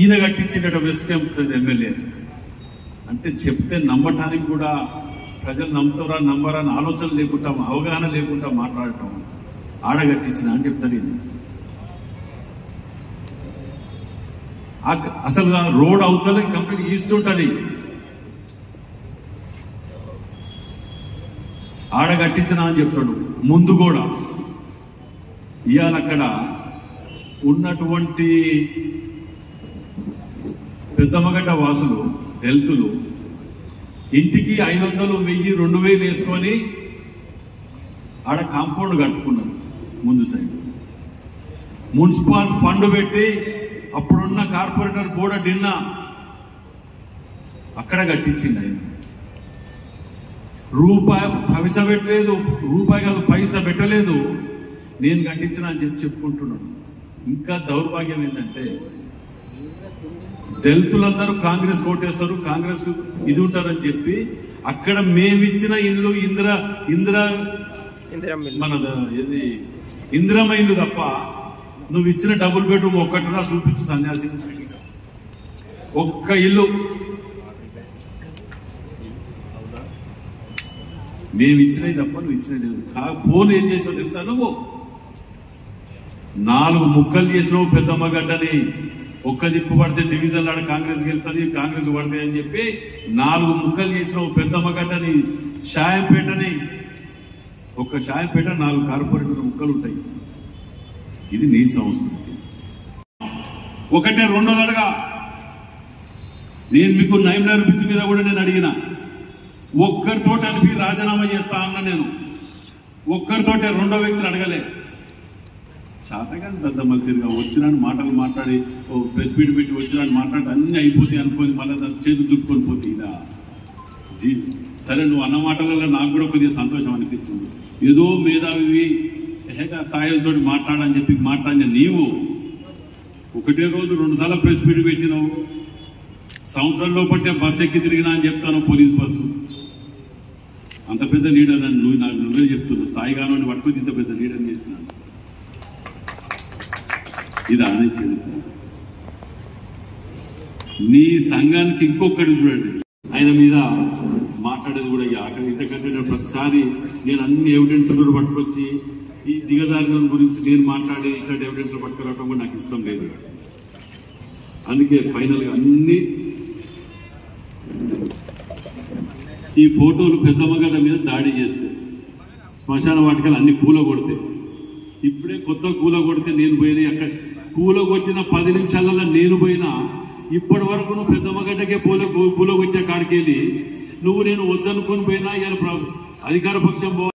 ఈయన కట్టించిండట west camp MLA అంటే చెప్తే నమ్మటానికి కూడా ప్రజలు నమ్ముతారా నమ్మరా అని ఆలోచన లేకుండా అవగాహన లేకుండా మాట్లాడటం ఆడగట్టించిన అని చెప్తాడు ఈయన. అసలు రోడ్ అవుతలే కంప్లీట్ ఈస్ట్ ఉంటుంది ఆడగట్టించిన అని చెప్తాడు ముందు కూడా. ఇవాళ అక్కడ ఉన్నటువంటి పెద్దమ్మగడ్డ వాసులు దళితులు ఇంటికి 500, 1000, 2000 వేసుకొని ఆడ కాంపౌండ్ కట్టుకున్నారు ముందు సైడ్. మున్సిపల్ ఫండ్ పెట్టి అప్పుడున్న కార్పొరేటర్ కూడా డిన్నా అక్కడ కట్టించింది ఆయన. రూపాయి పైసా పెట్టలేదు, రూపాయి కాదు పైసా పెట్టలేదు, నేను కట్టించిన అని చెప్పుకుంటున్నాను. ఇంకా దౌర్భాగ్యం ఏంటంటే దళితులందరూ కాంగ్రెస్ కోటేస్తారు, కాంగ్రెస్ ఇది ఉంటారని చెప్పి అక్కడ మేమిచ్చిన ఇల్లు మన ఇది ఇందిరమ్మ ఇల్లు తప్ప నువ్వు ఇచ్చిన డబుల్ బెడ్రూమ్ ఒక్కటిగా చూపించు సన్యాసి. ఒక్క ఇల్లు మేము ఇచ్చినవి తప్ప నువ్వు ఇచ్చినది పోను. ఏం చేసావు తెలుసా? నువ్వు 4 ముక్కలు చేసినావు పెద్దమ్మగడ్డని. ఒక్క దిప్పు పడితే డివిజన్ లాడ కాంగ్రెస్ గెలుస్తుంది, కాంగ్రెస్ పడితే అని చెప్పి 4 ముక్కలు చేసినావు పెద్దమ్మగడ్డని, షాయంపేటని. ఒక్క షాయంపేట 4 కార్పొరేటర్ ముక్కలు ఉంటాయి. ఇది నీ సంస్కృతి. ఒకటే రెండోదడగా నేను మీకు నైమ్నర్ బ్రిడ్జ్ మీద కూడా నేను అడిగిన, ఒక్కరితో అనిపి రాజీనామా చేస్తా అన్న. నేను ఒక్కరితోటే, రెండో వ్యక్తులు అడగలే. చాతగాని దద్దమ్మలు తిరిగా వచ్చినాడు మాటలు మాట్లాడి ప్రెస్ మీట్ పెట్టి వచ్చినాడు మాట్లాడి అన్ని అయిపోతాయి అనుకోని మళ్ళీ చేతులు దుట్టుకొని పోతే ఇదా సరే. నువ్వు అన్న మాటలలో నాకు కూడా కొద్దిగా సంతోషం అనిపించింది. ఏదో మేధావి స్థాయిలతో మాట్లాడని చెప్పి మాట్లాడిన నీవు ఒకటే రోజు 2 సార్లు ప్రెస్ మీట్ పెట్టినావు. సంవత్సరంలో పట్టే బస్సు ఎక్కి తిరిగినా అని చెప్తాను, పోలీస్ బస్సు. అంత పెద్ద లీడర్ అని నువ్వే చెప్తున్నావు. స్థాయిగానో పట్టుకొచ్చి ఇంత పెద్ద లీడర్ చేసినాను. ఇది అనే చరిత్ర. నీ సంఘానికి ఇంకొకటి చూడండి, ఆయన మీద మాట్లాడేది కూడా ఇంతకంటే ప్రతిసారి నేను అన్ని ఎవిడెన్స్ కూడా పట్టుకొచ్చి ఈ దిగజారిన గురించి నేను మాట్లాడి ఇట్లాంటి ఎవిడెన్స్ పట్టుకురావడం కూడా నాకు ఇష్టం లేదు. అందుకే ఫైనల్గా అన్ని ఈ ఫోటోలు పెద్దమ్మగడ్డ మీద దాడి చేస్తే శ్మశాన వాటికలు అన్ని కూలగొడితే, ఇప్పుడే కొత్త కూలగొడితే నేను పోయినా అక్కడ కూలగొట్టిన 10 నిమిషాలలో నేను పోయినా ఇప్పటి వరకు నువ్వు పెద్దమ్మగడ్డకే కూలగొచ్చే కాడికెళ్ళి నువ్వు నేను వద్దనుకొని పోయినా ఇలా అధికార పక్షం